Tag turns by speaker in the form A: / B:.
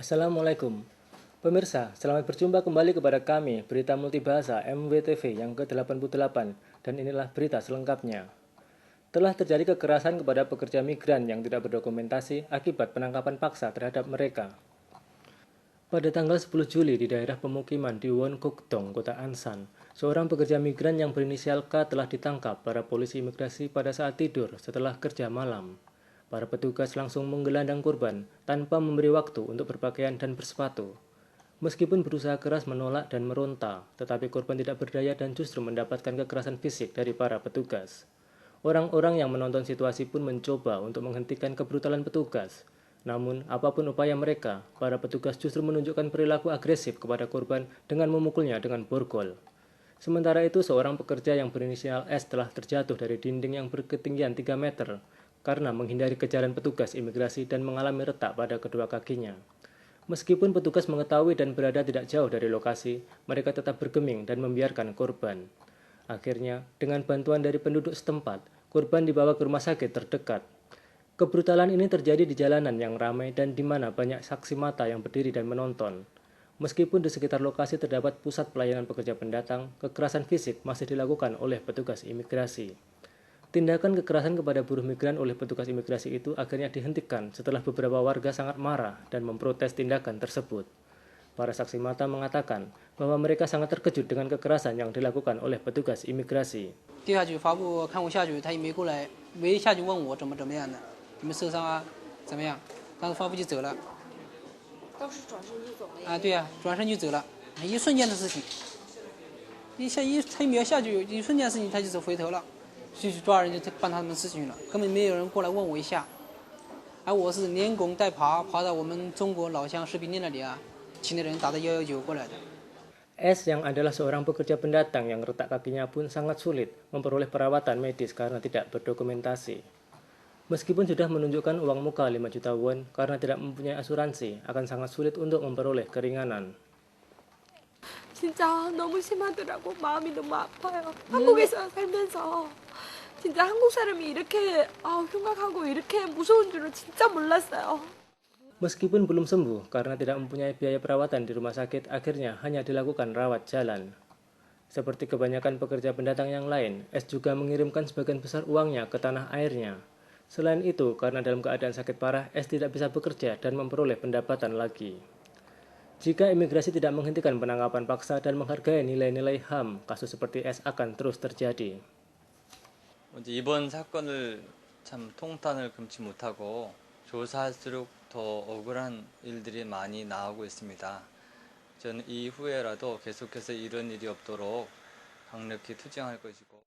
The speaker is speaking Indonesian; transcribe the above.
A: Assalamualaikum. Pemirsa, selamat berjumpa kembali kepada kami, Berita Multibahasa MWTV yang ke-88, dan inilah berita selengkapnya. Telah terjadi kekerasan kepada pekerja migran yang tidak berdokumentasi akibat penangkapan paksa terhadap mereka. Pada tanggal 10 Juli di daerah pemukiman di Wonogdong, Kota Ansan, seorang pekerja migran yang berinisial K telah ditangkap para polisi imigrasi pada saat tidur setelah kerja malam. Para petugas langsung menggelandang korban tanpa memberi waktu untuk berpakaian dan bersepatu. Meskipun berusaha keras menolak dan meronta, tetapi korban tidak berdaya dan justru mendapatkan kekerasan fisik dari para petugas. Orang-orang yang menonton situasi pun mencoba untuk menghentikan kebrutalan petugas. Namun, apapun upaya mereka, para petugas justru menunjukkan perilaku agresif kepada korban dengan memukulnya dengan borgol. Sementara itu, seorang pekerja yang berinisial S telah terjatuh dari dinding yang berketinggian 3 meter karena menghindari kejaran petugas imigrasi dan mengalami retak pada kedua kakinya. Meskipun petugas mengetahui dan berada tidak jauh dari lokasi, mereka tetap bergeming dan membiarkan korban. Akhirnya, dengan bantuan dari penduduk setempat, korban dibawa ke rumah sakit terdekat. Kebrutalan ini terjadi di jalanan yang ramai dan di mana banyak saksi mata yang berdiri dan menonton. Meskipun di sekitar lokasi terdapat pusat pelayanan pekerja pendatang, kekerasan fisik masih dilakukan oleh petugas imigrasi. Tindakan kekerasan kepada buruh migran oleh petugas imigrasi itu akhirnya dihentikan setelah beberapa warga sangat marah dan memprotes tindakan tersebut. Para saksi mata mengatakan bahwa mereka sangat terkejut dengan kekerasan yang dilakukan oleh petugas imigrasi.
B: 掉下去发布看我下去，他也没过来，没下去问我怎么样的，有没有受伤啊，怎么样？当时发布就走了。
C: 当时转身就走了。
B: 啊，对呀、转身就走了，一瞬间的事情。他一秒下去，一瞬间的事情，他就是回头了，就去抓人就办他们事情了，根本没有人过来问我一下。而我是连滚带爬，爬到我们中国老乡食品店那里啊，请的人打的119过来的。
A: S yang adalah seorang pekerja pendatang yang retak kakinya pun sangat sulit memperoleh perawatan medis karena tidak berdokumentasi. Meskipun sudah menunjukkan uang muka 5 juta won karena tidak mempunyai asuransi, akan sangat sulit untuk memperoleh keringanan.
C: 진짜 너무 심하더라고. 마음이 너무 아파요. 한국에서 살면서 진짜 한국 사람이 이렇게 흉악하고 이렇게 무서운 줄은 진짜 몰랐어요.
A: Meskipun belum sembuh karena tidak mempunyai biaya perawatan di rumah sakit, akhirnya hanya dilakukan rawat jalan. Seperti kebanyakan pekerja pendatang yang lain, S juga mengirimkan sebagian besar uangnya ke tanah airnya. Selain itu, karena dalam keadaan sakit parah, S tidak bisa bekerja dan memperoleh pendapatan lagi. Jika imigrasi tidak menghentikan penangkapan paksa dan menghargai nilai-nilai HAM, kasus seperti S akan terus terjadi.
D: 이번 사건을 참 통탄을 금치 못하고 조사할수록 더 억울한 일들이 많이 나오고 있습니다. 저는 이후에라도 계속해서 이런 일이 없도록 강력히 투쟁할 것이고